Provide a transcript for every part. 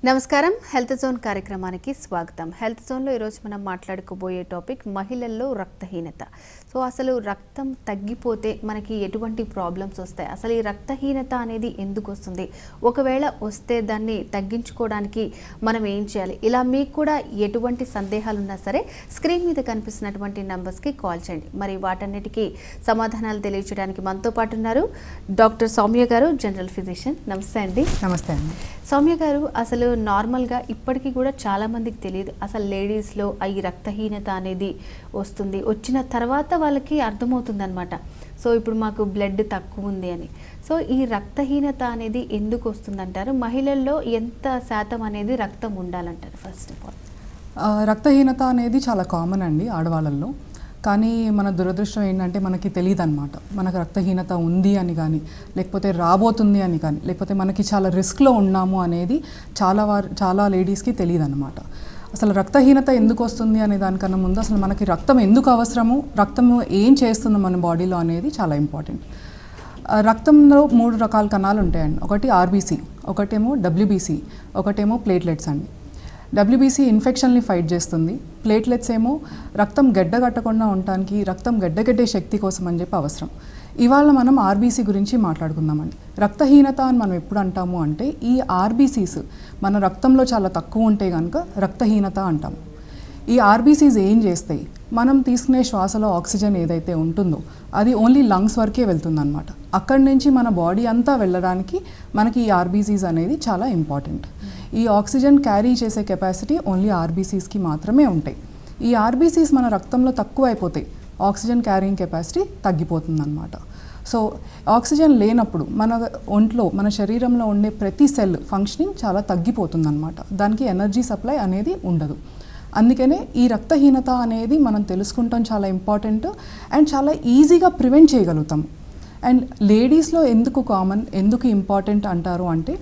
నమస్కారం health zone కార్యక్రమానికి స్వాగతం. హెల్త్ జోన్లో ఈరోజు మనం మాట్లాడుకోబోయే టాపిక్ మహిళల్లో రక్తహీనత. సో అసలు రక్తం తగ్గిపోతే మనకి ఎటువంటి ప్రాబ్లమ్స్ వస్తాయి, అసలు ఈ రక్తహీనత అనేది ఎందుకు వస్తుంది, ఒకవేళ వస్తే దాన్ని తగ్గించుకోవడానికి మనం ఏం చేయాలి, ఇలా మీకు కూడా ఎటువంటి సందేహాలు ఉన్నా సరే స్క్రీన్ మీద కనిపిస్తున్నటువంటి నంబర్స్కి కాల్ చేయండి. మరి వాటన్నిటికీ సమాధానాలు తెలియజేయడానికి మనతో పాటు ఉన్నారు డాక్టర్ సౌమ్య గారు, జనరల్ ఫిజిషియన్. నమస్తే అండి. నమస్తే అండి. సౌమ్య గారు, అసలు నార్మల్గా ఇప్పటికీ కూడా చాలామందికి తెలియదు అసలు లేడీస్లో ఈ రక్తహీనత అనేది వస్తుంది, వచ్చిన తర్వాత వాళ్ళకి అర్థమవుతుంది అనమాట. సో ఇప్పుడు మాకు బ్లడ్ తక్కువ ఉంది అని. సో ఈ రక్తహీనత అనేది ఎందుకు వస్తుందంటారు? మహిళల్లో ఎంత శాతం అనేది రక్తం ఉండాలంటారు? ఫస్ట్ ఆఫ్ ఆల్ రక్తహీనత అనేది చాలా కామన్ అండి ఆడవాళ్ళల్లో. కానీ మన దురదృష్టం ఏంటంటే మనకి తెలియదు అనమాట. మనకు రక్తహీనత ఉంది అని కానీ, లేకపోతే రాబోతుంది అని కానీ, లేకపోతే మనకి చాలా రిస్క్లో ఉన్నాము అనేది చాలా లేడీస్కి తెలియదు అనమాట. అసలు రక్తహీనత ఎందుకు వస్తుంది అనే దానికన్నా ముందు అసలు మనకి రక్తం ఎందుకు అవసరము, రక్తం ఏం చేస్తుంది మన బాడీలో అనేది చాలా ఇంపార్టెంట్. రక్తంలో 3 రకాల కణాలు ఉంటాయండి. ఒకటి ఆర్బీసీ, ఒకటేమో డబ్ల్యూబీసీ, ఒకటేమో ప్లేట్లెట్స్ అండి. డబ్ల్యూబీసీ ఇన్ఫెక్షన్ని ఫైట్ చేస్తుంది. ప్లేట్లెట్స్ ఏమో రక్తం గడ్డగట్టకుండా ఉండటానికి, రక్తం గడ్డగట్టే శక్తి కోసం అని చెప్పి అవసరం. ఇవాళ మనం ఆర్బీసీ గురించి మాట్లాడుకుందామండి. రక్తహీనత అని మనం ఎప్పుడు అంటాము అంటే, ఈ ఆర్బీసీస్ మన రక్తంలో చాలా తక్కువ ఉంటే కనుక రక్తహీనత అంటాము. ఈ ఆర్బీసీస్ ఏం చేస్తాయి, మనం తీసుకునే శ్వాసలో ఆక్సిజన్ ఏదైతే ఉంటుందో అది ఓన్లీ లంగ్స్ వరకే వెళ్తుందన్నమాట. అక్కడి నుంచి మన బాడీ అంతా వెళ్ళడానికి మనకి ఈ ఆర్బీసీస్ అనేది చాలా ఇంపార్టెంట్. ఈ ఆక్సిజన్ క్యారీ చేసే కెపాసిటీ ఓన్లీ ఆర్బీసీస్కి మాత్రమే ఉంటాయి. ఈ ఆర్బీసీస్ మన రక్తంలో తక్కువ అయిపోతాయి, ఆక్సిజన్ క్యారింగ్ కెపాసిటీ తగ్గిపోతుందన్నమాట. సో ఆక్సిజన్ లేనప్పుడు మన ఒంట్లో, మన శరీరంలో ఉండే ప్రతి సెల్ ఫంక్షనింగ్ చాలా తగ్గిపోతుందన్నమాట. దానికి ఎనర్జీ సప్లై అనేది ఉండదు. అందుకనే ఈ రక్తహీనత అనేది మనం తెలుసుకుంటాం చాలా ఇంపార్టెంట్ అండ్ చాలా ఈజీగా ప్రివెంట్ చేయగలుగుతాం. అండ్ లేడీస్లో ఎందుకు కామన్, ఎందుకు ఇంపార్టెంట్ అంటారు అంటే,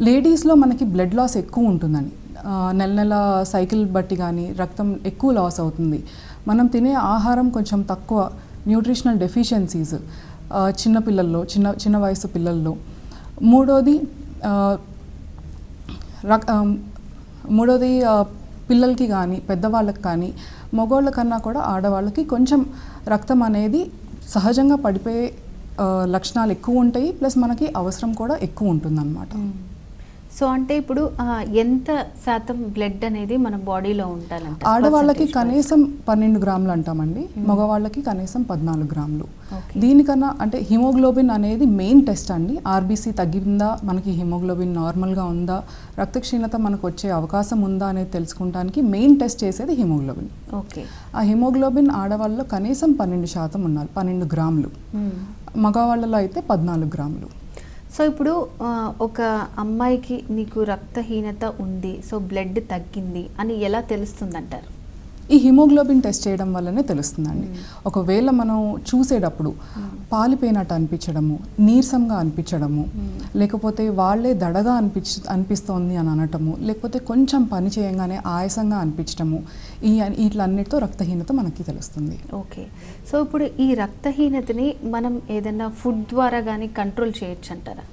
లేడీస్లో మనకి బ్లడ్ లాస్ ఎక్కువ ఉంటుందని, నెల సైకిల్ బట్టి కానీ రక్తం ఎక్కువ లాస్ అవుతుంది. మనం తినే ఆహారం కొంచెం తక్కువ, న్యూట్రిషనల్ డెఫిషియన్సీస్ చిన్నపిల్లల్లో, చిన్న వయసు పిల్లల్లో. మూడోది పిల్లలకి కానీ పెద్దవాళ్ళకి కానీ మగవాళ్ళ కన్నా కూడా ఆడవాళ్ళకి కొంచెం రక్తం అనేది సహజంగా పడిపోయే లక్షణాలు ఎక్కువ ఉంటాయి. ప్లస్ మనకి అవసరం కూడా ఎక్కువ ఉంటుందన్నమాట. సో అంటే ఇప్పుడు ఎంత శాతం బ్లడ్ అనేది మన బాడీలో ఉండాలంటే? ఆడవాళ్ళకి కనీసం 12 గ్రాములు అంటామండి, మగవాళ్ళకి కనీసం 14 గ్రాములు. దీనికన్నా అంటే హిమోగ్లోబిన్ అనేది మెయిన్ టెస్ట్ అండి. ఆర్బీసీ తగ్గిందా, మనకి హిమోగ్లోబిన్ నార్మల్గా ఉందా, రక్తక్షీణత మనకు వచ్చే అవకాశం ఉందా అనేది తెలుసుకోవడానికి మెయిన్ టెస్ట్ చేసేది హిమోగ్లోబిన్. ఓకే. ఆ హిమోగ్లోబిన్ ఆడవాళ్ళలో కనీసం 12% ఉండాలి, 12 గ్రాములు. మగవాళ్ళలో అయితే 14 గ్రాములు. సో ఇప్పుడు ఒక అమ్మాయికి నీకు రక్తహీనత ఉంది, సో బ్లడ్ తగ్గింది అని ఎలా తెలుస్తుందంటారు? ఈ హిమోగ్లోబిన్ టెస్ట్ చేయడం వల్లనే తెలుస్తుందండి. ఒకవేళ మనం చూసేటప్పుడు పాలిపోయినట్టు అనిపించడము, నీరసంగా అనిపించడము, లేకపోతే వాళ్ళే దడగా అనిపిస్తోంది అని అనటము, లేకపోతే కొంచెం పని చేయంగానే ఆయాసంగా అనిపించడము, వీటిలన్నిటితో రక్తహీనత మనకి తెలుస్తుంది. ఓకే. సో ఇప్పుడు ఈ రక్తహీనతని మనం ఏదైనా ఫుడ్ ద్వారా కానీ కంట్రోల్ చేయొచ్చు అంటారా?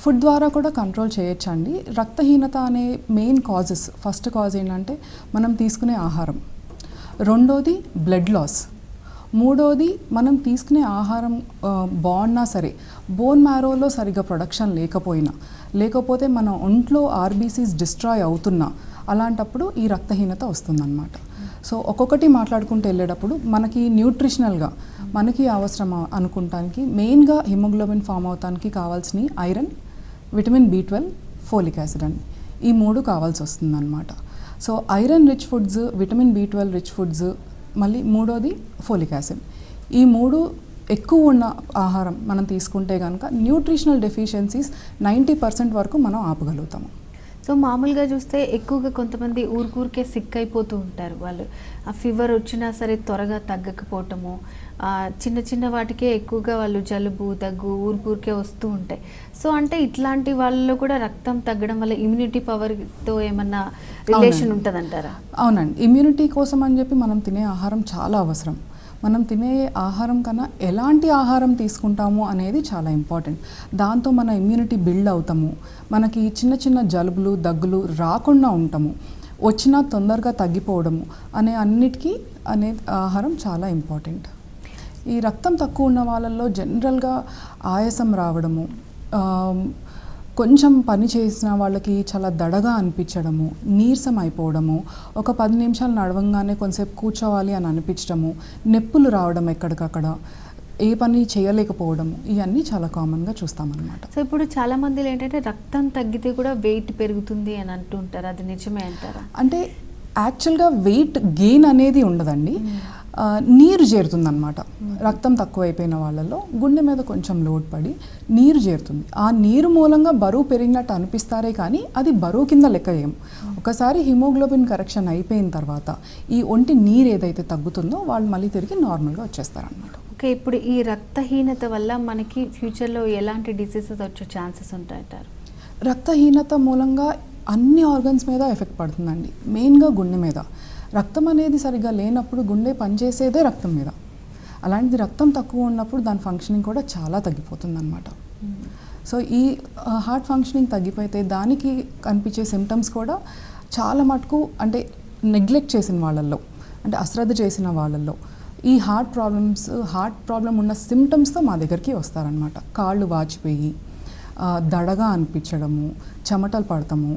ఫుడ్ ద్వారా కూడా కంట్రోల్ చేయొచ్చండి. రక్తహీనత అనే మెయిన్ కాజెస్, ఫస్ట్ కాజ్ ఏంటంటే మనం తీసుకునే ఆహారం, రెండోది బ్లడ్ లాస్, మూడోది మనం తీసుకునే ఆహారం బాగున్నా సరే బోన్ మ్యారోలో సరిగ్గా ప్రొడక్షన్ లేకపోతే మన ఒంట్లో ఆర్బీసీస్ డిస్ట్రాయ్ అవుతున్నా, అలాంటప్పుడు ఈ రక్తహీనత వస్తుందన్నమాట. సో ఒక్కొక్కటి మాట్లాడుకుంటూ వెళ్ళేటప్పుడు మనకి న్యూట్రిషనల్గా మనకి అవసరం అనుకుంటానికి మెయిన్గా హిమోగ్లోబిన్ ఫామ్ అవటానికి కావాల్సిన iron, vitamin B12, folic acid అండి. ఈ 3 కావాల్సి వస్తుందన్నమాట. So iron rich foods, vitamin B12 rich foods, మళ్ళీ మూడోది ఫోలిక్ యాసిడ్. ఈ 3 ఎక్కువ ఉన్న ఆహారం మనం తీసుకుంటే కనుక న్యూట్రిషనల్ డెఫిషియన్సీస్ 90% వరకు మనం ఆపగలుగుతాము. సో మామూలుగా చూస్తే ఎక్కువగా కొంతమంది ఊరికే సిక్ అయిపోతూ ఉంటారు. వాళ్ళు ఆ ఫీవర్ వచ్చినా సరే త్వరగా తగ్గకపోవటము, చిన్న వాటికే ఎక్కువగా వాళ్ళు జలుబు, దగ్గు ఊరికే వస్తూ ఉంటాయి. సో అంటే ఇట్లాంటి వాళ్ళలో కూడా రక్తం తగ్గడం వల్ల ఇమ్యూనిటీ పవర్తో ఏమన్నా రిలేషన్ ఉంటుందంటారా? అవునండి. ఇమ్యూనిటీ కోసం అని చెప్పి మనం తినే ఆహారం చాలా అవసరం. మనం తినే ఆహారం కన్నా ఎలాంటి ఆహారం తీసుకుంటాము అనేది చాలా ఇంపార్టెంట్. దాంతో మన ఇమ్యూనిటీ బిల్డ్ అవుతాము, మనకి చిన్న చిన్న జలుబులు దగ్గులు రాకుండా ఉంటాము, వచ్చినా తొందరగా తగ్గిపోవడము అన్నిటికీ ఆహారం చాలా ఇంపార్టెంట్. ఈ రక్తం తక్కువ ఉన్న వాళ్ళల్లో జనరల్గా ఆయాసం రావడము, కొంచెం పని చేసిన వాళ్ళకి చాలా దడగా అనిపించడము, నీరసం అయిపోవడము, ఒక 10 నిమిషాలు నడవంగానే కొంతసేపు కూర్చోవాలి అని అనిపించడము, నొప్పులు రావడం ఎక్కడికక్కడ, ఏ పని చేయలేకపోవడము, ఇవన్నీ చాలా కామన్గా చూస్తామన్నమాట. సో ఇప్పుడు చాలా మందిలో ఏంటంటే రక్తం తగ్గితే కూడా వెయిట్ పెరుగుతుంది అని అంటుంటారు, అది నిజమే అంటారా? అంటే యాక్చువల్గా వెయిట్ గెయిన్ అనేది ఉండదండి, నీరు చేరుతుందన్నమాట. రక్తం తక్కువైపోయిన వాళ్ళలో గుండె మీద కొంచెం లోడ్ పడి నీరు చేరుతుంది. ఆ నీరు మూలంగా బరువు పెరిగినట్టు అనిపిస్తారే కానీ అది బరువు కింద లెక్క చేయం. ఒకసారి హిమోగ్లోబిన్ కరెక్షన్ అయిపోయిన తర్వాత ఈ ఒంటి నీరు ఏదైతే తగ్గుతుందో వాళ్ళు మళ్ళీ తిరిగి నార్మల్గా వచ్చేస్తారనమాట. ఓకే, ఇప్పుడు ఈ రక్తహీనత వల్ల మనకి ఫ్యూచర్లో ఎలాంటి డిసీజెస్ వచ్చే ఛాన్సెస్ ఉంటాయంటారు? రక్తహీనత మూలంగా అన్ని ఆర్గన్స్ మీద ఎఫెక్ట్ పడుతుందండి, మెయిన్గా గుండె మీద. రక్తం అనేది సరిగ్గా లేనప్పుడు గుండె పనిచేసేదే రక్తం మీద. అలాంటిది రక్తం తక్కువ ఉన్నప్పుడు దాని ఫంక్షనింగ్ కూడా చాలా తగ్గిపోతుంది అనమాట. సో ఈ హార్ట్ ఫంక్షనింగ్ తగ్గిపోతే దానికి కనిపించే సిమ్టమ్స్ కూడా చాలా మటుకు అంటే నెగ్లెక్ట్ చేసిన వాళ్ళల్లో, అంటే అశ్రద్ధ చేసిన వాళ్ళల్లో ఈ హార్ట్ ప్రాబ్లం ఉన్న సిమ్టమ్స్తో మా దగ్గరికి వస్తారనమాట. కాళ్ళు వాచిపోయి, దడగా అనిపించడము, చెమటలు పడతాము,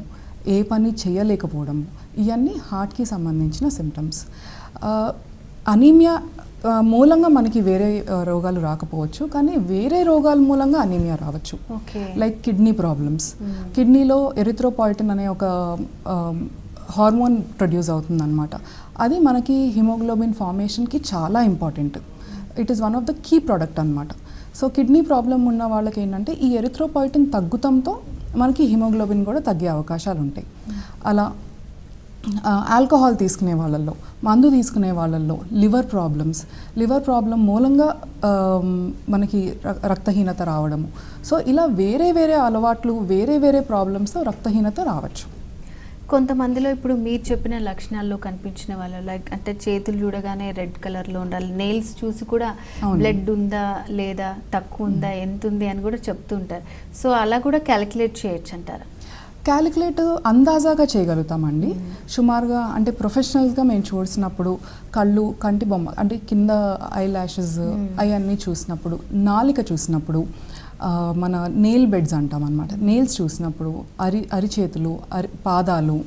ఏ పని చేయలేకపోవడము, ఇవన్నీ హార్ట్కి సంబంధించిన సిమ్టమ్స్. అనీమియా మూలంగా మనకి వేరే రోగాలు రాకపోవచ్చు, కానీ వేరే రోగాల మూలంగా అనీమియా రావచ్చు. Like kidney problems. కిడ్నీలో ఎరిథ్రోపాయిటిన్ అనే ఒక హార్మోన్ ప్రొడ్యూస్ అవుతుందన్నమాట. అది మనకి హిమోగ్లోబిన్ ఫార్మేషన్కి చాలా important. It is one of the key product అనమాట. సో కిడ్నీ ప్రాబ్లం ఉన్న వాళ్ళకి ఏంటంటే ఈ ఎరిథ్రోపాయిటిన్ తగ్గుతంతో మనకి హిమోగ్లోబిన్ కూడా తగ్గే అవకాశాలు ఉంటాయి. అలా ఆల్కహాల్ తీసుకునే వాళ్ళల్లో, మందు తీసుకునే వాళ్ళల్లో లివర్ ప్రాబ్లం మూలంగా మనకి రక్తహీనత రావడము. సో ఇలా వేరే వేరే అలవాట్లు, వేరే వేరే ప్రాబ్లమ్స్తో రక్తహీనత రావచ్చు. కొంతమందిలో ఇప్పుడు మీరు చెప్పిన లక్షణాల్లో కనిపించిన వాళ్ళు, లైక్ అంటే చేతులు చూడగానే రెడ్ కలర్లో ఉండాలి, నెయిల్స్ చూసి కూడా బ్లడ్ ఉందా లేదా, తక్కువ ఉందా, ఎంత ఉంది అని కూడా చెప్తుంటారు. సో అలా కూడా క్యాలిక్యులేట్ చేయొచ్చు అంటారా? క్యాలిక్యులేట్ అందాజాగా చేయగలుగుతామండి సుమారుగా. అంటే ప్రొఫెషనల్స్గా మేము చూసినప్పుడు కళ్ళు, కంటి బొమ్మ అంటే కింద ఐ ల్యాషెస్ అవన్నీ చూసినప్పుడు, నాలిక చూసినప్పుడు, మన నెయిల్ బెడ్స్ అంటాం అనమాట, నెయిల్స్ చూసినప్పుడు, అరిచేతులు, పాదాలు,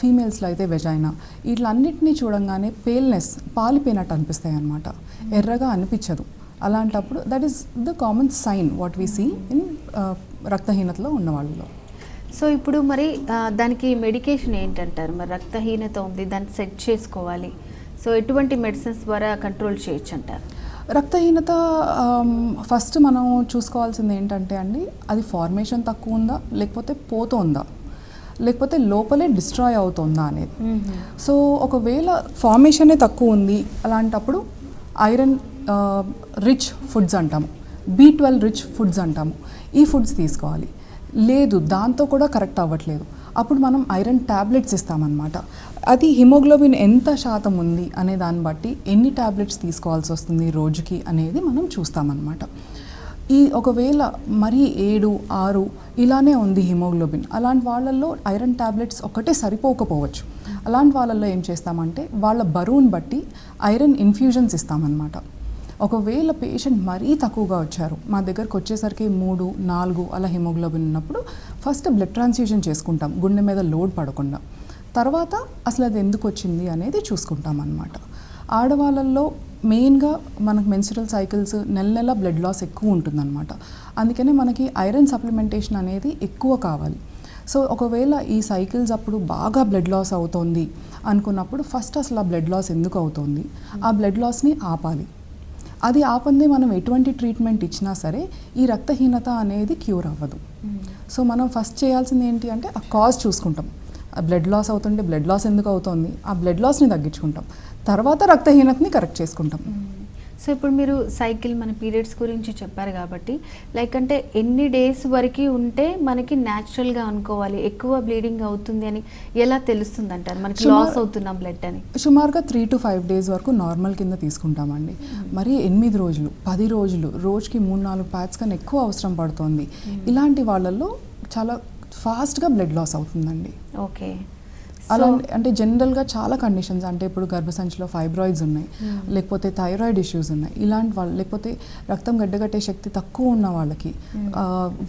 ఫీమేల్స్లో అయితే వెజైనా, వీటిలన్నిటినీ చూడంగానే పేల్నెస్, పాలిపోయినట్టు అనిపిస్తాయి అన్నమాట, ఎర్రగా అనిపించదు. అలాంటప్పుడు that is the common sign what we see in రక్తహీనతలో ఉన్న వాళ్ళలో. సో ఇప్పుడు మరి దానికి మెడికేషన్ ఏంటంటారు? మరి రక్తహీనత ఉంది, దాన్ని సెట్ చేసుకోవాలి, సో ఎటువంటి మెడిసిన్స్ ద్వారా కంట్రోల్ చేయొచ్చు అంటారు? రక్తహీనత ఫస్ట్ మనం చూసుకోవాల్సింది ఏంటంటే అండి, అది ఫార్మేషన్ తక్కువ ఉందా, లేకపోతే పోతుందా, లేకపోతే లోపలే డిస్ట్రాయ్ అవుతుందా అనేది. సో ఒకవేళ ఫార్మేషనే తక్కువ ఉంది, అలాంటప్పుడు ఐరన్ రిచ్ ఫుడ్స్ అంటాము, B12 రిచ్ ఫుడ్స్ అంటాము, ఈ ఫుడ్స్ తీసుకోవాలి. లేదు దాంతో కూడా కరెక్ట్ అవ్వట్లేదు, అప్పుడు మనం ఐరన్ ట్యాబ్లెట్స్ ఇస్తామన్నమాట. అది హిమోగ్లోబిన్ ఎంత శాతం ఉంది అనే దాన్ని బట్టి ఎన్ని ట్యాబ్లెట్స్ తీసుకోవాల్సి వస్తుంది రోజుకి అనేది మనం చూస్తామన్నమాట. ఈ ఒకవేళ మరీ 7, 6 ఇలానే ఉంది హిమోగ్లోబిన్, అలాంటి వాళ్ళల్లో ఐరన్ ట్యాబ్లెట్స్ ఒక్కటే సరిపోకపోవచ్చు. అలాంటి వాళ్ళల్లో ఏం చేస్తామంటే వాళ్ళ బరువుని బట్టి ఐరన్ ఇన్ఫ్యూజన్స్ ఇస్తామన్నమాట. ఒకవేళ పేషెంట్ మరీ తక్కువగా వచ్చారు, మా దగ్గరకు వచ్చేసరికి 3, 4 అలా హిమోగ్లోబిన్ ఉన్నప్పుడు ఫస్ట్ బ్లడ్ ట్రాన్స్ఫ్యూజన్ చేసుకుంటాం, గుండె మీద లోడ్ పడకుండా. తర్వాత అసలు అది ఎందుకు వచ్చింది అనేది చూసుకుంటాం అన్నమాట. ఆడవాళ్ళల్లో మెయిన్గా మనకు మెన్స్ట్రువల్ సైకిల్స్ నెల బ్లడ్ లాస్ ఎక్కువ ఉంటుందన్నమాట. అందుకనే మనకి ఐరన్ సప్లిమెంటేషన్ అనేది ఎక్కువ కావాలి. సో ఒకవేళ ఈ సైకిల్స్ అప్పుడు బాగా బ్లడ్ లాస్ అవుతుంది అనుకున్నప్పుడు ఫస్ట్ అసలు ఆ బ్లడ్ లాస్ ఎందుకు అవుతుంది, ఆ బ్లడ్ లాస్ని ఆపాలి. అది ఆపంది మనం ఎటువంటి ట్రీట్మెంట్ ఇచ్చినా సరే ఈ రక్తహీనత అనేది క్యూర్ అవ్వదు. సో మనం ఫస్ట్ చేయాల్సింది ఏంటి అంటే ఆ కాజ్ చూసుకుంటాం. ఆ బ్లడ్ లాస్ అవుతుంటే బ్లడ్ లాస్ ఎందుకు అవుతుంది, ఆ బ్లడ్ లాస్ని తగ్గించుకుంటాం, తర్వాత రక్తహీనతని కరెక్ట్ చేసుకుంటాం. సో ఇప్పుడు మీరు సైకిల్ మన పీరియడ్స్ గురించి చెప్పారు కాబట్టి లైక్ అంటే ఎన్ని డేస్ వరకు ఉంటే మనకి న్యాచురల్గా అనుకోవాలి ఎక్కువ బ్లీడింగ్ అవుతుంది అని ఎలా తెలుస్తుంది అంటారు, మనకి లాస్ అవుతున్నాం బ్లడ్ అని? సుమారుగా 3 to 5 days వరకు నార్మల్ కింద తీసుకుంటామండి. మరి 8 రోజులు 10 రోజులు రోజుకి 3-4 ప్యాడ్స్ కన్నా ఎక్కువ అవసరం పడుతుంది. ఇలాంటి వాళ్ళల్లో చాలా ఫాస్ట్గా బ్లడ్ లాస్ అవుతుందండి. ఓకే. అలా అంటే జనరల్గా చాలా కండిషన్స్, అంటే ఇప్పుడు గర్భసంచిలో ఫైబ్రాయిడ్స్ ఉన్నాయి, లేకపోతే థైరాయిడ్ ఇష్యూస్ ఉన్నాయి, ఇలాంటి వాళ్ళు, లేకపోతే రక్తం గడ్డగట్టే శక్తి తక్కువ ఉన్న వాళ్ళకి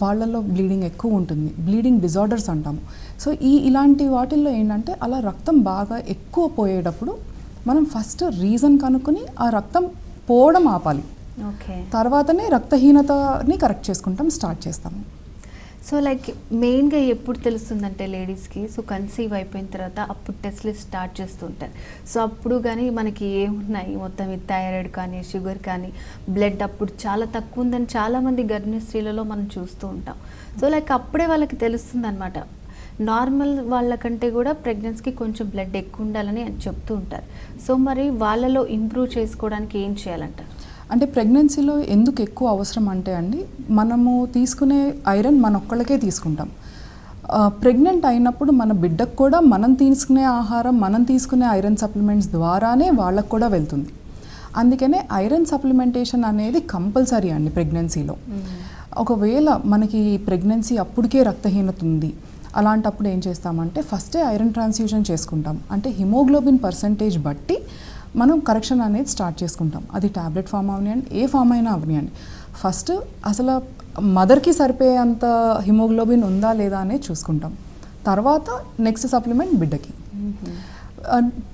వాళ్ళల్లో బ్లీడింగ్ ఎక్కువ ఉంటుంది, బ్లీడింగ్ డిజార్డర్స్ అంటాము. సో ఇలాంటి వాటిల్లో ఏంటంటే అలా రక్తం బాగా ఎక్కువ పోయేటప్పుడు మనం ఫస్ట్ రీజన్ కనుక్కొని ఆ రక్తం పోవడం ఆపాలి. ఓకే. తర్వాతనే రక్తహీనతని కరెక్ట్ చేసుకుంటాం, స్టార్ట్ చేస్తాము. సో లైక్ మెయిన్గా ఎప్పుడు తెలుస్తుందంటే లేడీస్కి, సో కన్సీవ్ అయిపోయిన తర్వాత అప్పుడు టెస్ట్లు స్టార్ట్ చేస్తుంటారు. సో అప్పుడు కానీ మనకి ఏమున్నాయి మొత్తం ఈ థైరాయిడ్ కానీ షుగర్ కానీ బ్లడ్ అప్పుడు చాలా తక్కువ ఉందని చాలామంది గర్భిణీ స్త్రీలలో మనం చూస్తూ ఉంటాం. సో లైక్ అప్పుడే వాళ్ళకి తెలుస్తుంది అనమాట. నార్మల్ వాళ్ళకంటే కూడా ప్రెగ్నెన్సీకి కొంచెం బ్లడ్ ఎక్కువ ఉండాలని చెప్తూ ఉంటారు. సో మరి వాళ్ళలో ఇంప్రూవ్ చేసుకోవడానికి ఏం చేయాలంటారు? అంటే ప్రెగ్నెన్సీలో ఎందుకు ఎక్కువ అవసరం అంటే అండి, మనము తీసుకునే ఐరన్ మన ఒక్కళ్ళకే తీసుకుంటాం. ప్రెగ్నెంట్ అయినప్పుడు మన బిడ్డకు కూడా మనం తీసుకునే ఆహారం, మనం తీసుకునే ఐరన్ సప్లిమెంట్స్ ద్వారానే వాళ్ళకు కూడా వెళ్తుంది. అందుకనే ఐరన్ సప్లిమెంటేషన్ అనేది కంపల్సరీ అండి ప్రెగ్నెన్సీలో. ఒకవేళ మనకి ప్రెగ్నెన్సీ అప్పటికే రక్తహీనత ఉంది, అలాంటప్పుడు ఏం చేస్తామంటే ఫస్టే ఐరన్ ట్రాన్స్ఫ్యూజన్ చేసుకుంటాం. అంటే హిమోగ్లోబిన్ పర్సంటేజ్ బట్టి మనం కరెక్షన్ అనేది స్టార్ట్ చేసుకుంటాం. అది ట్యాబ్లెట్ ఫామ్ అవనివ్వండి, ఏ ఫామ్ అయినా అవనివ్వండి. ఫస్ట్ అసలు మదర్కి సరిపోయేంత హిమోగ్లోబిన్ ఉందా లేదా అనేది చూసుకుంటాం. తర్వాత నెక్స్ట్ సప్లిమెంట్ బిడ్డకి.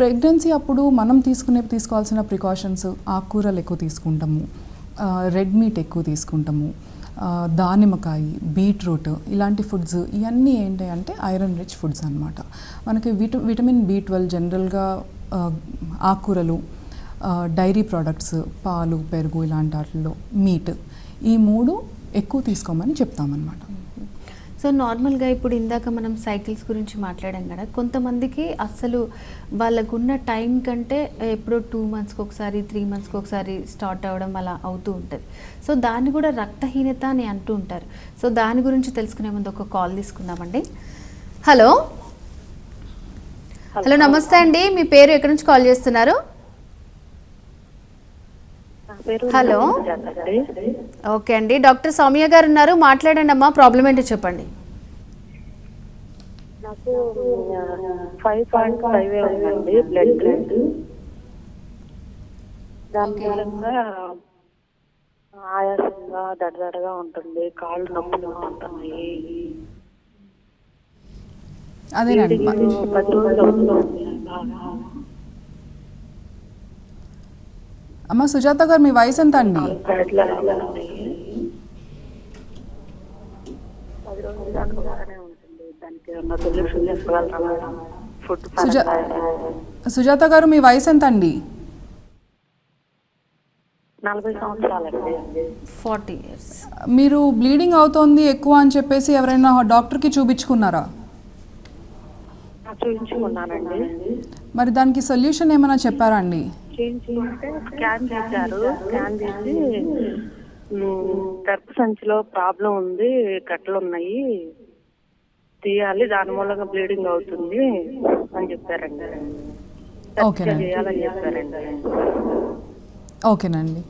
ప్రెగ్నెన్సీ అప్పుడు మనం తీసుకోవాల్సిన ప్రికాషన్స్, ఆకుకూరలు ఎక్కువ తీసుకుంటాము, రెడ్ మీట్ ఎక్కువ తీసుకుంటాము, దానిమ్మకాయ, బీట్రూట్ ఇలాంటి ఫుడ్స్, ఇవన్నీ ఏంటి అంటే ఐరన్ రిచ్ ఫుడ్స్ అనమాట. మనకి విటమిన్ B12 జనరల్గా ఆకుకూరలు, డైరీ ప్రోడక్ట్స్, పాలు, పెరుగు ఇలాంటి వాటిల్లో మీట్, ఈ 3 ఎక్కువ తీసుకోమని చెప్తామన్నమాట. సో నార్మల్గా ఇప్పుడు ఇందాక మనం సైకిల్స్ గురించి మాట్లాడాం కదా, కొంతమందికి అసలు వాళ్ళకున్న టైం కంటే ఎప్పుడో 2 monthsకి ఒకసారి 3 monthsకి ఒకసారి స్టార్ట్ అవ్వడం అలా అవుతూ ఉంటుంది. సో దాన్ని కూడా రక్తహీనత అని అంటూ ఉంటారు. సో దాని గురించి తెలుసుకునే ముందు ఒక కాల్ తీసుకుందామండి. హలో హలో నమస్తే అండి, మీ పేరు ఎక్కడి నుంచి కాల్ చేస్తున్నారు? హలో. ఓకే అండి, డాక్టర్ సౌమ్య గారు ఉన్నారు, మాట్లాడండి అమ్మా, ప్రాబ్లం ఏంటో చెప్పండి. నాకు 5.5 ఉందండి బ్లడ్. దాని మూలంగా ఆయాసంగా దడదడగా ఉంటుంది, కాళ్ళు నొప్పులుగా ఉంటున్నాయి. అదేనండి. 10 రోజులు అవుతుంది. అమ్మ సుజాత గారు, మీ వయసు ఎంత అండి? 10 రోజులు దాకా బాగానే ఉంటుంది. దానికి ఏమన్నా సొల్యూషన్ చెప్పగలరా? ఫుడ్ సుజాత గారు, మీ వయసు ఎంత అండి? 40 సంవత్సరాలండి. 40 years. మీరు బ్లీడింగ్ అవుతోంది ఎక్కువ అని చెప్పేసి ఎవరైనా డాక్టర్కి చూపించుకున్నారా? చూపించుకున్నానండి. మరి దానికి సొల్యూషన్ ఏమైనా చెప్పారా అండి? చేయించుకుంటే స్కాన్ చేశారు. స్కాన్ చేసి గర్భసంచిలో ప్రాబ్లం ఉంది, కట్టలు ఉన్నాయి, తీయాలి, దాని మూలంగా బ్లీడింగ్ అవుతుంది అని చెప్పారండి. చేయాలని చెప్పారండి. ఓకేనండి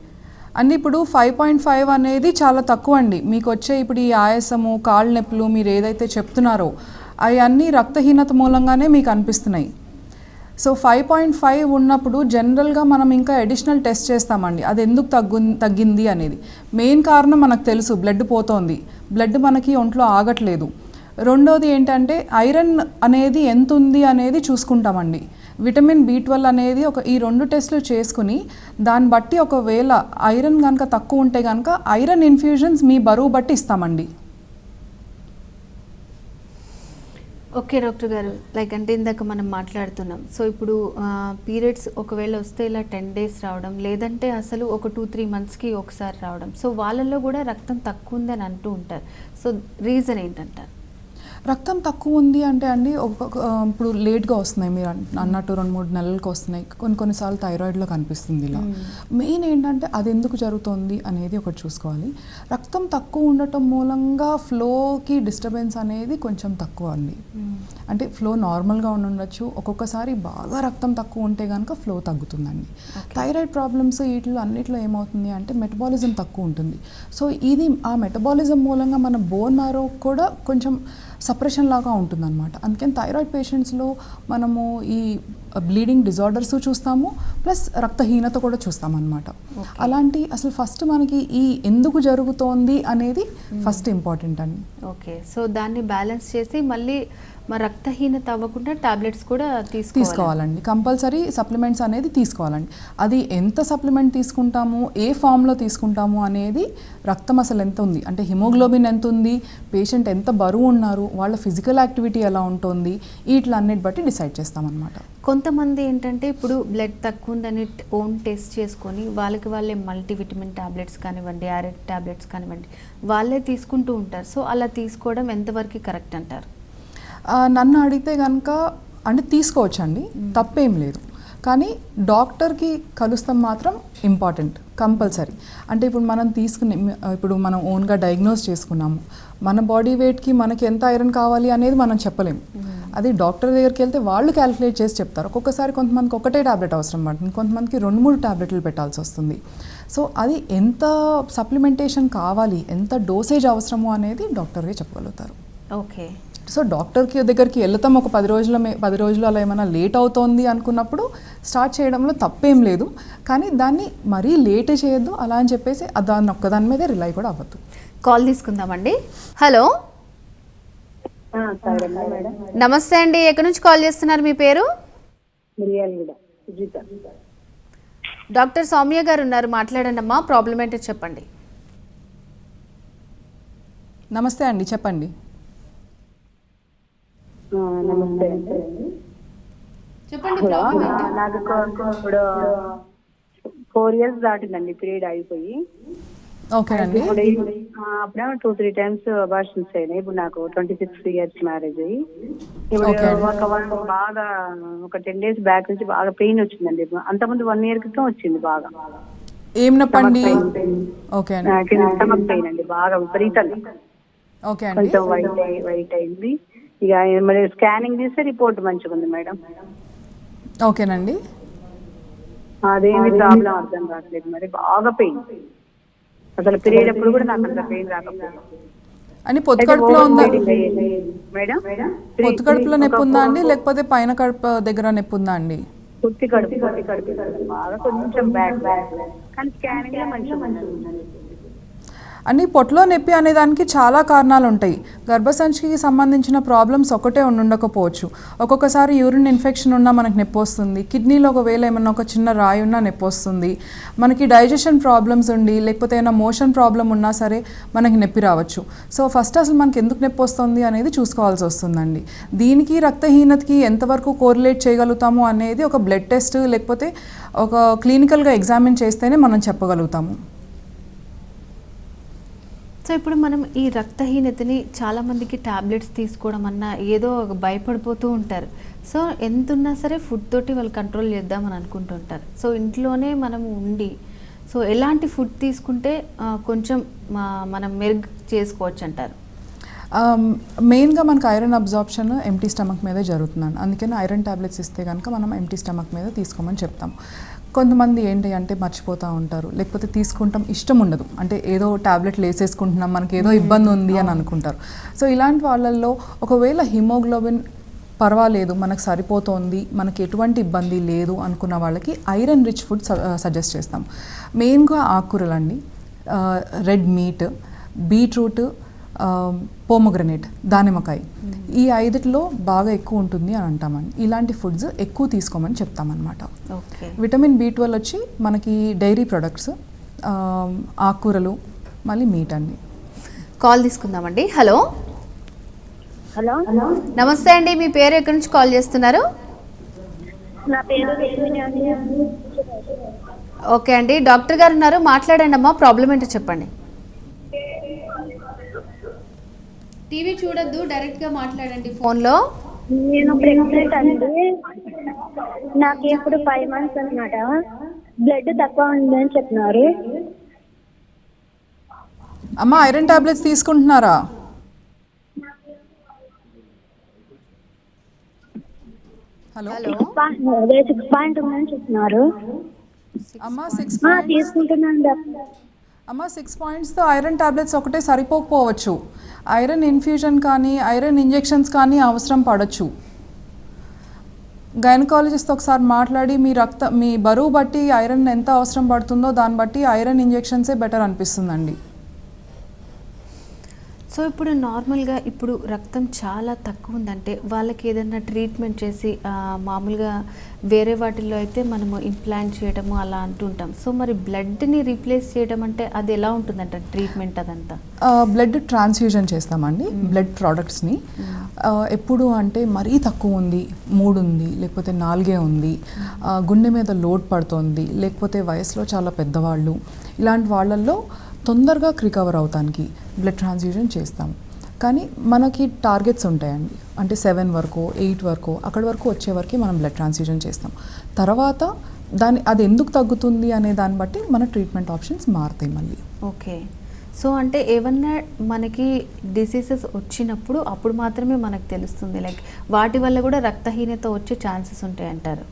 అండి. ఇప్పుడు 5.5 అనేది చాలా తక్కువ అండి. మీకు వచ్చే ఇప్పుడు ఈ ఆయాసము, కాళ్ళ నొప్పులు మీరు ఏదైతే చెప్తున్నారో అవన్నీ రక్తహీనత మూలంగానే మీకు అనిపిస్తున్నాయి. సో 5.5 ఉన్నప్పుడు జనరల్గా మనం ఇంకా అడిషనల్ టెస్ట్ చేస్తామండి, అది ఎందుకు తగ్గింది అనేది. మెయిన్ కారణం మనకు తెలుసు, బ్లడ్ పోతోంది, బ్లడ్ మనకి ఒంట్లో ఆగట్లేదు. రెండోది ఏంటంటే ఐరన్ అనేది ఎంత ఉంది అనేది చూసుకుంటామండి. విటమిన్ B12 అనేది ఈ 2 టెస్టులు చేసుకుని దాన్ని బట్టి ఒకవేళ ఐరన్ కనుక తక్కువ ఉంటే కనుక ఐరన్ ఇన్ఫ్యూజన్స్ మీ బరువు బట్టి ఇస్తామండి. ఓకే డాక్టర్ గారు, లైక్ అంటే ఇందాక మనం మాట్లాడుతున్నాం. సో ఇప్పుడు పీరియడ్స్ ఒకవేళ వస్తే ఇలా 10 days రావడం, లేదంటే అసలు ఒక 2-3 monthsకి ఒకసారి రావడం, సో వాళ్ళల్లో కూడా రక్తం తక్కువ ఉందని అంటూ ఉంటారు. సో రీజన్ ఏంటంటారు? రక్తం తక్కువ ఉంది అంటే అండి ఇప్పుడు లేట్గా వస్తున్నాయి, మీరు అన్నట్టు 2-3 నెలలకు వస్తున్నాయి, కొన్నిసార్లు థైరాయిడ్లో కనిపిస్తుంది ఇలా. మెయిన్ ఏంటంటే అది ఎందుకు జరుగుతుంది అనేది ఒకటి చూసుకోవాలి. రక్తం తక్కువ ఉండటం మూలంగా ఫ్లోకి డిస్టర్బెన్స్ అనేది కొంచెం తక్కువ అండి. అంటే ఫ్లో నార్మల్గా ఉండొచ్చు, ఒక్కొక్కసారి బాగా రక్తం తక్కువ ఉంటే కనుక ఫ్లో తగ్గుతుందండి. థైరాయిడ్ ప్రాబ్లమ్స్ వీటిలో అన్నిట్లో ఏమవుతుంది అంటే మెటబాలిజం తక్కువ ఉంటుంది. సో ఇది ఆ మెటబాలిజం మూలంగా మన బోన్ మ్యారో కూడా కొంచెం సప్రెషన్ లాగా ఉంటుందన్నమాట. అందుకని థైరాయిడ్ పేషెంట్స్లో మనము ఈ బ్లీడింగ్ డిజార్డర్స్ చూస్తాము, ప్లస్ రక్తహీనత కూడా చూస్తామన్నమాట. అలాంటి అసలు ఫస్ట్ మనకి ఈ ఎందుకు జరుగుతోంది అనేది ఫస్ట్ ఇంపార్టెంట్ అండి. ఓకే, సో దాన్ని బ్యాలెన్స్ చేసి మళ్ళీ మరి రక్తహీనత అవ్వకుండా టాబ్లెట్స్ కూడా తీసుకోవాలండి. కంపల్సరీ సప్లిమెంట్స్ అనేది తీసుకోవాలండి. అది ఎంత సప్లిమెంట్ తీసుకుంటాము, ఏ ఫామ్లో తీసుకుంటాము అనేది, రక్తం అసలు ఎంత ఉంది అంటే హిమోగ్లోబిన్ ఎంత ఉంది, పేషెంట్ ఎంత బరువు ఉన్నారు, వాళ్ళ ఫిజికల్ యాక్టివిటీ ఎలా ఉంటుంది, వీటిలన్నిటి బట్టి డిసైడ్ చేస్తామన్నమాట. కొంతమంది ఏంటంటే ఇప్పుడు బ్లడ్ తక్కువ ఉందని ఓన్ టెస్ట్ చేసుకొని వాళ్ళే మల్టీవిటమిన్ టాబ్లెట్స్ కానివ్వండి, ఐరన్ టాబ్లెట్స్ కానివ్వండి వాళ్ళే తీసుకుంటూ ఉంటారు. సో అలా తీసుకోవడం ఎంతవరకు కరెక్ట్ అంటారు? నన్ను అడిగితే కనుక అంటే తీసుకోవచ్చండి, తప్పేం లేదు. కానీ డాక్టర్కి కలుస్తాం మాత్రం ఇంపార్టెంట్, కంపల్సరీ. అంటే ఇప్పుడు మనం ఓన్గా డయాగ్నోస్ చేసుకున్నాము, మన బాడీ వెయిట్కి మనకి ఎంత ఐరన్ కావాలి అనేది మనం చెప్పలేము. అది డాక్టర్ దగ్గరికి వెళ్తే వాళ్ళు క్యాలిక్యులేట్ చేసి చెప్తారు. ఒక్కొక్కసారి కొంతమందికి ఒకటే టాబ్లెట్ అవసరం పడుతుంది, కొంతమందికి 2-3 టాబ్లెట్లు పెట్టాల్సి వస్తుంది. సో అది ఎంత సప్లిమెంటేషన్ కావాలి, ఎంత డోసేజ్ అవసరమో అనేది డాక్టర్గా చెప్పగలుగుతారు. ఓకే, సో డాక్టర్కి దగ్గరికి వెళ్తాం ఒక 10 రోజులు అలా ఏమైనా లేట్ అవుతోంది అనుకున్నప్పుడు స్టార్ట్ చేయడంలో తప్పేం లేదు. కానీ దాన్ని మరీ లేట్ చేయొద్దు అలా అని చెప్పేసి దాన్ని ఒక్కదాని మీదే రిలై కూడా అవ్వద్దు. కాల్ తీసుకుందామండి. హలో, నమస్తే అండి, ఎక్కడి నుంచి కాల్ చేస్తున్నారు, మీ పేరు? డాక్టర్ సౌమ్య గారు ఉన్నారు, మాట్లాడండి అమ్మా, ప్రాబ్లం ఏంటో చెప్పండి. నమస్తే అండి, చెప్పండి. నమస్తే చెప్పండి. నాకు ఇప్పుడు 4 years దాటిందండి పీరియడ్ అయిపోయి. ఓకే అండి. అప్పుడే 2-3 times అబార్షన్స్ అయినాయి. ఇప్పుడు నాకు 26 years మ్యారేజ్ అయ్యి ఇప్పుడు బాగా ఒక 10 days బ్యాక్ నుంచి బాగా పెయిన్ వచ్చిందండి. అంతకుముందు 1 year క్రితం వచ్చింది బాగా. ఏం నొప్పండి? ఓకే అండి. స్టమక్ పెయిన్ అండి బాగా విపరీతంగా. ఓకే అండి. కొంచెం వైట్ అయింది. ఇక మరి స్కానింగ్ తీస్తే రిపోర్ట్ మంచిగా ఉంది మేడం. ఓకేనండి. అదేమి ప్రాబ్లం అర్థం కావట్లేదు, మరి బాగా పెయిన్. అసలు పీరియడ్ అప్పుడు కూడా నాకు అంత పెయిన్ రాకపోయింది. అని పొత్తు కడుపులో ఉందా మేడం? పొత్తు కడుపులో నొప్పి ఉందా అండి, లేకపోతే పైన కడుపు దగ్గర నొప్పి ఉందా అండి? పొత్తి కడుపు బాగా కొంచెం బ్యాక్ కానీ స్కానింగ్ లో మంచిగా ఉంది. అన్ని పొట్టలో నొప్పి అనే దానికి చాలా కారణాలు ఉంటాయి. గర్భసంచికి సంబంధించిన ప్రాబ్లమ్స్ ఒకటే ఉండకపోవచ్చు. ఒక్కొక్కసారి యూరిన్ ఇన్ఫెక్షన్ ఉన్నా మనకు నొప్పి వస్తుంది, కిడ్నీలో ఒకవేళ ఏమన్నా ఒక చిన్న రాయి ఉన్నా నొప్పి వస్తుంది, మనకి డైజెషన్ ప్రాబ్లమ్స్ ఉండి లేకపోతే ఏమైనా మోషన్ ప్రాబ్లం ఉన్నా సరే మనకి నొప్పి రావచ్చు. సో ఫస్ట్ అసలు మనకి ఎందుకు నొప్పి వస్తుంది అనేది చూసుకోవాల్సి వస్తుందండి. దీనికి రక్తహీనతకి ఎంతవరకు కోరిలేట్ చేయగలుగుతాము అనేది ఒక బ్లడ్ టెస్ట్ లేకపోతే ఒక క్లినికల్గా ఎగ్జామిన్ చేస్తేనే మనం చెప్పగలుగుతాము. సో ఇప్పుడు మనం ఈ రక్తహీనతని చాలామందికి టాబ్లెట్స్ తీసుకోవడం అన్నా ఏదో భయపడిపోతూ ఉంటారు. సో ఎంత ఉన్నా సరే ఫుడ్ తోటి వాళ్ళు కంట్రోల్ చేద్దామని అనుకుంటుంటారు. సో ఇంట్లోనే మనం ఉండి సో ఎలాంటి ఫుడ్ తీసుకుంటే కొంచెం మనం మెరుగు చేసుకోవచ్చు అంటారు? మెయిన్గా మనకు ఐరన్ అబ్జార్ప్షన్ ఎంటీ స్టమక్ మీదే జరుగుతుందండి. అందుకని ఐరన్ టాబ్లెట్స్ ఇస్తే కనుక మనం ఎంటీ స్టమక్ మీద తీసుకోమని చెప్తాం. కొంతమంది ఏంటి అంటే మర్చిపోతూ ఉంటారు, లేకపోతే తీసుకుంటాం ఇష్టం ఉండదు, అంటే ఏదో టాబ్లెట్లు వేసేసుకుంటున్నాం మనకి ఏదో ఇబ్బంది ఉంది అని అనుకుంటారు. సో ఇలాంటి వాళ్ళల్లో ఒకవేళ హిమోగ్లోబిన్ పర్వాలేదు మనకు సరిపోతుంది, మనకి ఎటువంటి ఇబ్బంది లేదు అనుకున్న వాళ్ళకి ఐరన్ రిచ్ ఫుడ్ సజెస్ట్ చేస్తాం. మెయిన్గా ఆకుకూరలండి, రెడ్ మీట్, బీట్రూట్, పోమోగ్రనేట్, దానిమ్మకాయ, ఈ 5లో బాగా ఎక్కువ ఉంటుంది అని అంటామండి. ఇలాంటి ఫుడ్స్ ఎక్కువ తీసుకోమని చెప్తామన్నమాట. విటమిన్ B12 వచ్చి మనకి డైరీ ప్రొడక్ట్స్, ఆకుకూరలు, మళ్ళీ మీట్ అండి. కాల్ తీసుకుందామండి. హలో, నమస్తే అండి, మీ పేరు ఎక్కడి నుంచి కాల్ చేస్తున్నారు? నా పేరు ఓకే అండి, డాక్టర్ గారు ఉన్నారు, మాట్లాడండి అమ్మా, ప్రాబ్లం ఏంటో చెప్పండి. టీవీ చూడొద్దు, డైరెక్ట్గా మాట్లాడండి ఫోన్లో. నేను ప్రెగ్నెంట్ అండి. నాకు ఇప్పుడు 5 months అన్నమాట. బ్లడ్ తక్కువ ఉందని చెప్పినారు. అమ్మ ఐరన్ టాబ్లెట్స్ తీసుకుంటున్నారా? హలో హలో, 6.1 ఉందని చెప్పినారు. అమ్మ 6 పాయింట్స్ తీసుకుంటున్నాను డాక్టర్. అమ్మ 6 పాయింట్స్తో ఐరన్ టాబ్లెట్స్ ఒకటే సరిపోకపోవచ్చు. ఐరన్ ఇన్ఫ్యూజన్ కానీ ఐరన్ ఇంజెక్షన్స్ కానీ అవసరం పడవచ్చు. గైనకాలజిస్ట్ ఒకసారి మాట్లాడి మీ బరువు బట్టి ఐరన్ ఎంత అవసరం పడుతుందో దాన్ని బట్టి ఐరన్ ఇంజెక్షన్సే బెటర్ అనిపిస్తుందండి. సో ఇప్పుడు నార్మల్గా ఇప్పుడు రక్తం చాలా తక్కువ ఉందంటే వాళ్ళకి ఏదైనా ట్రీట్మెంట్ చేసి మామూలుగా వేరే వాటిల్లో అయితే మనము ఇంప్లాంట్ చేయడము అలా అంటుంటాం. సో మరి బ్లడ్ని రీప్లేస్ చేయడం అంటే అది ఎలా ఉంటుందంట ట్రీట్మెంట్ అదంతా? బ్లడ్ ట్రాన్స్ఫ్యూజన్ చేస్తామండి. బ్లడ్ ప్రోడక్ట్స్ని ఎప్పుడు అంటే మరీ తక్కువ ఉంది, 3 ఉంది, లేకపోతే 4 ఉంది, గుండె మీద లోడ్ పడుతోంది, లేకపోతే వయసులో చాలా పెద్దవాళ్ళు, ఇలాంటి వాళ్ళల్లో తొందరగా రికవర్ అవటానికి బ్లడ్ ట్రాన్స్ఫ్యూజన్ చేస్తాము. కానీ మనకి టార్గెట్స్ ఉంటాయండి. అంటే 7 వరకు 8 వరకు అక్కడి వరకు వచ్చే వరకు మనం బ్లడ్ ట్రాన్స్ఫ్యూజన్ చేస్తాం. తర్వాత అది ఎందుకు తగ్గుతుంది అనే దాన్ని బట్టి మన ట్రీట్మెంట్ ఆప్షన్స్ మారుతాయి మళ్ళీ. ఓకే. సో అంటే ఏమన్నా మనకి డిసీజెస్ వచ్చినప్పుడు అప్పుడు మాత్రమే మనకు తెలుస్తుంది, లైక్ వాటి వల్ల కూడా రక్తహీనత వచ్చే ఛాన్సెస్ ఉంటాయి అంటారు.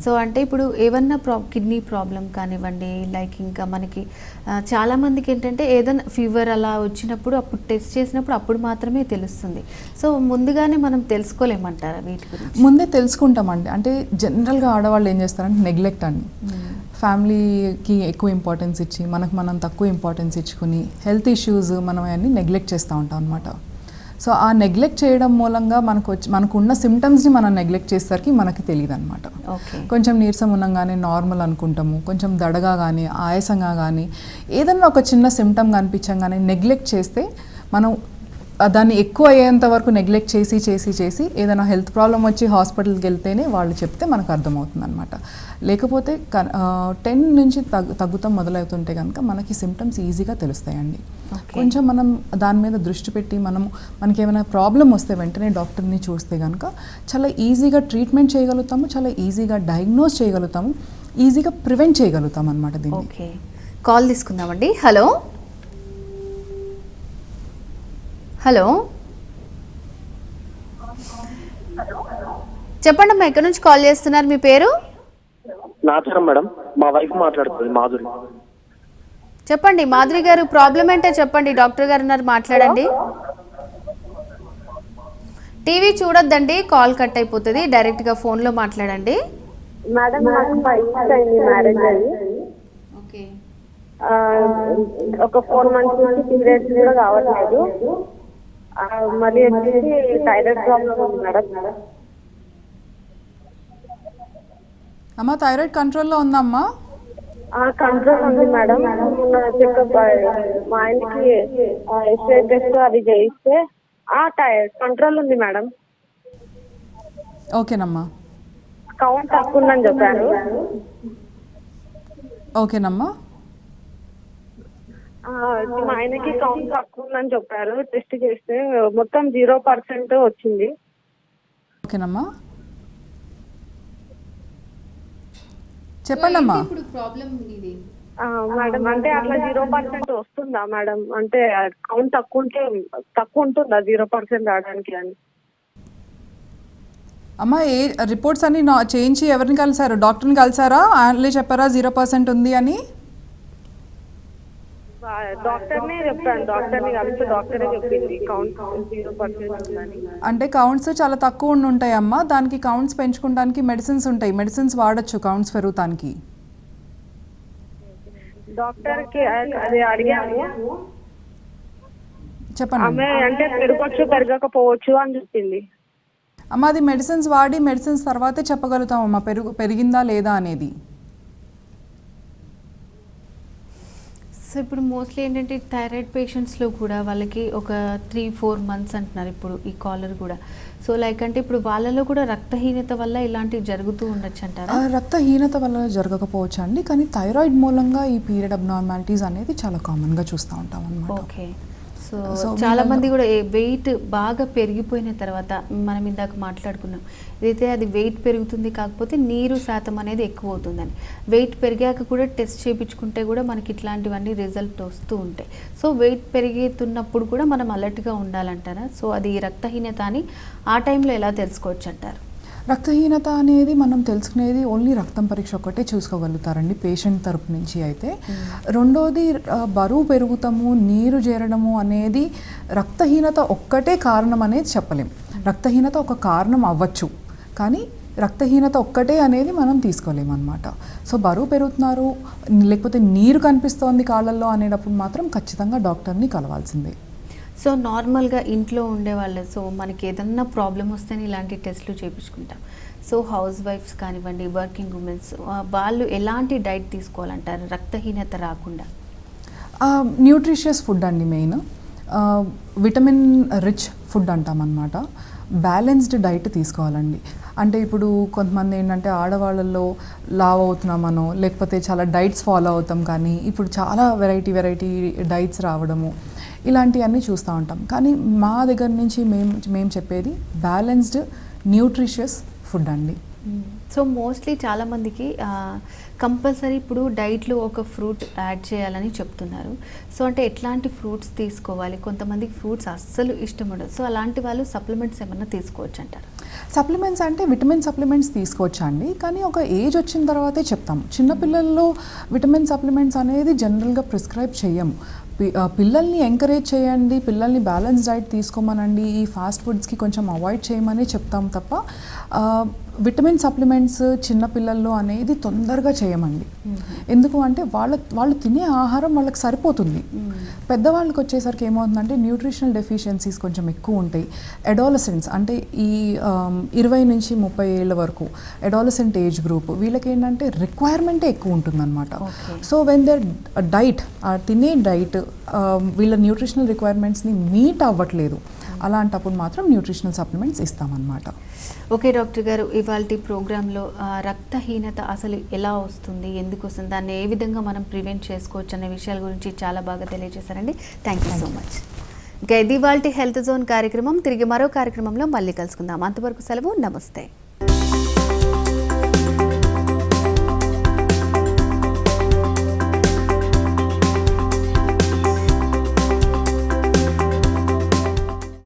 సో అంటే ఇప్పుడు ఏమన్నా కిడ్నీ ప్రాబ్లం కానివ్వండి, లైక్ ఇంకా మనకి చాలామందికి ఏంటంటే ఏదైనా ఫీవర్ అలా వచ్చినప్పుడు అప్పుడు టెస్ట్ చేసినప్పుడు అప్పుడు మాత్రమే తెలుస్తుంది. సో ముందుగానే మనం తెలుసుకోలేమంటారా వీటి గురించి? ముందే తెలుసుకుంటామండి. అంటే జనరల్గా ఆడవాళ్ళు ఏం చేస్తారంటే నెగ్లెక్ట్ అండి. ఫ్యామిలీకి ఎక్కువ ఇంపార్టెన్స్ ఇచ్చి మనం తక్కువ ఇంపార్టెన్స్ ఇచ్చుకుని హెల్త్ ఇష్యూస్ మనం అవన్నీ నెగ్లెక్ట్ చేస్తూ ఉంటాం అనమాట. సో ఆ నెగ్లెక్ట్ చేయడం మూలంగా మనకున్న సిమ్టమ్స్ని మనం నెగ్లెక్ట్ చేసేసరికి మనకి తెలియదు అనమాట. కొంచెం నీరసం ఉండగానే నార్మల్ అనుకుంటాము, కొంచెం దడగా కానీ ఆయాసంగా కానీ ఏదన్నా ఒక చిన్న సిమ్టమ్ కనిపించగానే నెగ్లెక్ట్ చేస్తే మనం దాన్ని ఎక్కువ అయ్యేంత వరకు నెగ్లెక్ట్ చేసి ఏదైనా హెల్త్ ప్రాబ్లం వచ్చి హాస్పిటల్కి వెళ్తేనే వాళ్ళు చెప్తే మనకు అర్థమవుతుంది అనమాట. లేకపోతే 10 నుంచి తగ్గుతాం మొదలవుతుంటే కనుక మనకి సిమ్టమ్స్ ఈజీగా తెలుస్తాయండి. కొంచెం మనం దాని మీద దృష్టి పెట్టి మనకి ఏమైనా ప్రాబ్లం వస్తే వెంటనే డాక్టర్ని చూస్తే కనుక చాలా ఈజీగా ట్రీట్మెంట్ చేయగలుగుతాము, చాలా ఈజీగా డయాగ్నోస్ చేయగలుగుతాము, ఈజీగా ప్రివెంట్ చేయగలుగుతాం అనమాట దీన్ని. ఓకే, కాల్ తీసుకుందామండి. హలో హలో, చెప్పండి అమ్మా, ఎక్కడి నుంచి కాల్ చేస్తున్నారు, మీ పేరు? నాచారం మేడం, మా వైఫ్ మాట్లాడుతుంది, మాధురి. చెప్పండి మాధురి గారు, ప్రాబ్లం ఏంటో చెప్పండి, డాక్టర్ గారు ఉన్నారు, మాట్లాడండి. టీవీ చూడొద్దండి, కాల్ కట్ అయిపోతుంది, డైరెక్ట్గా ఫోన్లో మాట్లాడండి. మేడం నాకు 5 years అయింది మ్యారేజ్ అయ్యి. ఓకే. ఒక 4 months నుంచి పీరియడ్స్ కూడా కావట్లేదు. మళ్ళీ వచ్చేసి థైరాయిడ్ ప్రాబ్లం ఉంది మేడం. అమ్మ థైరాయిడ్ కంట్రోల్లో ఉందమ్మా? కంట్రోల్ ఉంది మేడం. చెకప్ మా ఆయనకి ఎస్ఐ టెస్ట్ అది చేయిస్తే కంట్రోల్ ఉంది మేడం. ఓకేనమ్మా. కౌంట్ తక్కువ ఉందని చెప్పారు. ఓకేనమ్మా. మా ఆయనకి కౌంట్ తక్కువ ఉందని చెప్పారు. టెస్ట్ చేస్తే మొత్తం 0% వచ్చింది. ఓకేనమ్మా, చెప్పండమ్మా. ఇప్పుడు ప్రాబ్లం ఇది మేడం, అంటే అట్లా 0% వస్తుందా మేడం? అంటే కౌంట్ తక్కువ ఉంటుందా 0% రావడానికి అని? అమ్మ ఏ రిపోర్ట్స్ అన్ని చేయించి ఎవరిని కలిసారు? డాక్టర్ని కలిసారా? ఆయనలే చెప్పారా 0% ఉంది అని? డాక్టర్నే చెప్పాను, డాక్టర్ని కలిసి డాక్టరే చెప్పింది కౌంట్ 0% ఉందని. అంటే కౌంట్స్ చాలా తక్కువ ఉంటాయమ్మా. దానికి కౌంట్స్ పెంచుకోవడానికి మెడిసిన్స్ ఉంటాయి, మెడిసిన్స్ వాడచ్చు కౌంట్స్ పెరుగుతానికి. డాక్టర్కి అది అడిగాము, చెప్పండి. ఆమె అంటే పెరగచ్చు పెరగకపోవచ్చు అని చెప్పింది. అమ్మ అది మెడిసిన్స్ వాడి మెడిసిన్స్ తర్వాతే చెప్పగలుగుతామమ్మా పెరిగిందా లేదా అనేది. సో ఇప్పుడు మోస్ట్లీ ఏంటంటే థైరాయిడ్ పేషెంట్స్లో కూడా వాళ్ళకి ఒక 3-4 months అంటున్నారు ఇప్పుడు ఈ కాలర్ కూడా. సో లైక్ అంటే ఇప్పుడు వాళ్ళలో కూడా రక్తహీనత వల్ల ఇలాంటివి జరుగుతూ ఉండొచ్చు అంటారా? రక్తహీనత వల్ల జరగకపోవచ్చు అండి, కానీ థైరాయిడ్ మూలంగా ఈ పీరియడ్ అబ్నార్మాలిటీస్ అనేది చాలా కామన్గా చూస్తూ ఉంటాం అన్నమాట. ఓకే. సో చాలా మంది కూడా వెయిట్ బాగా పెరిగిపోయిన తర్వాత మనం ఇందాక మాట్లాడుకున్నాం ఇదైతే అది వెయిట్ పెరుగుతుంది, కాకపోతే నీరు శాతం అనేది ఎక్కువ అవుతుందని. వెయిట్ పెరిగాక కూడా టెస్ట్ చేయించుకుంటే కూడా మనకి ఇట్లాంటివన్నీ రిజల్ట్ వస్తూ ఉంటాయి. సో వెయిట్ పెరుగుతున్నప్పుడు కూడా మనం అలర్ట్గా ఉండాలంటారా? సో అది రక్తహీనత అని ఆ టైంలో ఎలా తెలుసుకోవచ్చు అంటారు? రక్తహీనత అనేది మనం తెలుసుకునేది ఓన్లీ రక్తం పరీక్ష ఒక్కటే చూసుకోగలుగుతారండి పేషెంట్ తరపు నుంచి అయితే. రెండోది బరువు పెరుగుతాము, నీరు చేరడము అనేది రక్తహీనత ఒక్కటే కారణం అనేది చెప్పలేం. రక్తహీనత ఒక కారణం అవ్వచ్చు, కానీ రక్తహీనత ఒక్కటే అనేది మనం తీసుకోలేమన్నమాట. సో బరువు పెరుగుతున్నారు లేకపోతే నీరు కనిపిస్తోంది కాళ్ళల్లో అనేటప్పుడు మాత్రం ఖచ్చితంగా డాక్టర్ని కలవాల్సిందే. సో నార్మల్గా ఇంట్లో ఉండేవాళ్ళు, సో మనకి ఏదన్నా ప్రాబ్లం వస్తేనే ఇలాంటి టెస్ట్లు చేయించుకుంటాం. సో హౌస్ వైఫ్స్ కానివ్వండి, వర్కింగ్ ఉమెన్స్, వాళ్ళు ఎలాంటి డైట్ తీసుకోవాలంటారు రక్తహీనత రాకుండా? న్యూట్రిషియస్ ఫుడ్ అండి మెయిన్. విటమిన్ రిచ్ ఫుడ్ అంటామన్నమాట. బ్యాలెన్స్డ్ డైట్ తీసుకోవాలండి. అంటే ఇప్పుడు కొంతమంది ఏంటంటే ఆడవాళ్ళల్లో లావ్ అవుతున్నామనో లేకపోతే చాలా డైట్స్ ఫాలో అవుతాం, కానీ ఇప్పుడు చాలా వెరైటీ డైట్స్ రావడము ఇలాంటివన్నీ చూస్తూ ఉంటాం. కానీ మా దగ్గర నుంచి మేము చెప్పేది బ్యాలెన్స్డ్ న్యూట్రిషియస్ ఫుడ్ అండి. సో మోస్ట్లీ చాలామందికి కంపల్సరీ ఇప్పుడు డైట్లో ఒక ఫ్రూట్ యాడ్ చేయాలని చెప్తున్నారు. సో అంటే ఎట్లాంటి ఫ్రూట్స్ తీసుకోవాలి? కొంతమందికి ఫ్రూట్స్ అస్సలు ఇష్టం ఉండదు. సో అలాంటి వాళ్ళు సప్లిమెంట్స్ ఏమన్నా తీసుకోవచ్చు అంటారు? సప్లిమెంట్స్ అంటే విటమిన్ సప్లిమెంట్స్ తీసుకోవచ్చా అండి, కానీ ఒక ఏజ్ వచ్చిన తర్వాతే చెప్తాము. చిన్నపిల్లల్లో విటమిన్ సప్లిమెంట్స్ అనేది జనరల్గా ప్రిస్క్రైబ్ చేయము. పిల్లల్ని ఎంకరేజ్ చేయండి, పిల్లల్ని బ్యాలెన్స్ డైట్ తీసుకోమనండి, ఈ ఫాస్ట్ ఫుడ్స్కి కొంచెం అవాయిడ్ చేయమని చెప్తాం తప్ప విటమిన్ సప్లిమెంట్స్ చిన్నపిల్లల్లో అనేది తొందరగా చేయమండి. ఎందుకు అంటే వాళ్ళు తినే ఆహారం వాళ్ళకి సరిపోతుంది. పెద్దవాళ్ళకి వచ్చేసరికి ఏమవుతుందంటే న్యూట్రిషనల్ డెఫిషియన్సీస్ కొంచెం ఎక్కువ ఉంటాయి. అడాలసెంట్స్ అంటే ఈ 20 నుంచి 30 ఏళ్ళ వరకు అడాలసెంట్ ఏజ్ గ్రూప్, వీళ్ళకి ఏంటంటే రిక్వైర్మెంటే ఎక్కువ ఉంటుందన్నమాట. సో వెన్ దర్ డైట్ తినే డైట్ వీళ్ళ న్యూట్రిషనల్ రిక్వైర్మెంట్స్ని మీట్ అవ్వట్లేదు, అలాంటప్పుడు మాత్రం న్యూట్రిషనల్ సప్లిమెంట్స్ ఇస్తామన్నమాట. ఓకే డాక్టర్ గారు, ఇవాళ ప్రోగ్రాంలో రక్తహీనత అసలు ఎలా వస్తుంది, ఎందుకు వస్తుంది, దాన్ని ఏ విధంగా మనం ప్రివెంట్ చేసుకోవచ్చు అనే విషయాల గురించి చాలా బాగా తెలియజేశారండి. Thank you so much. ఇంకా ఇది ఇవాల్టి హెల్త్ జోన్ కార్యక్రమం. తిరిగి మరో కార్యక్రమంలో మళ్ళీ కలుసుకుందాం. అంతవరకు సెలవు, నమస్తే.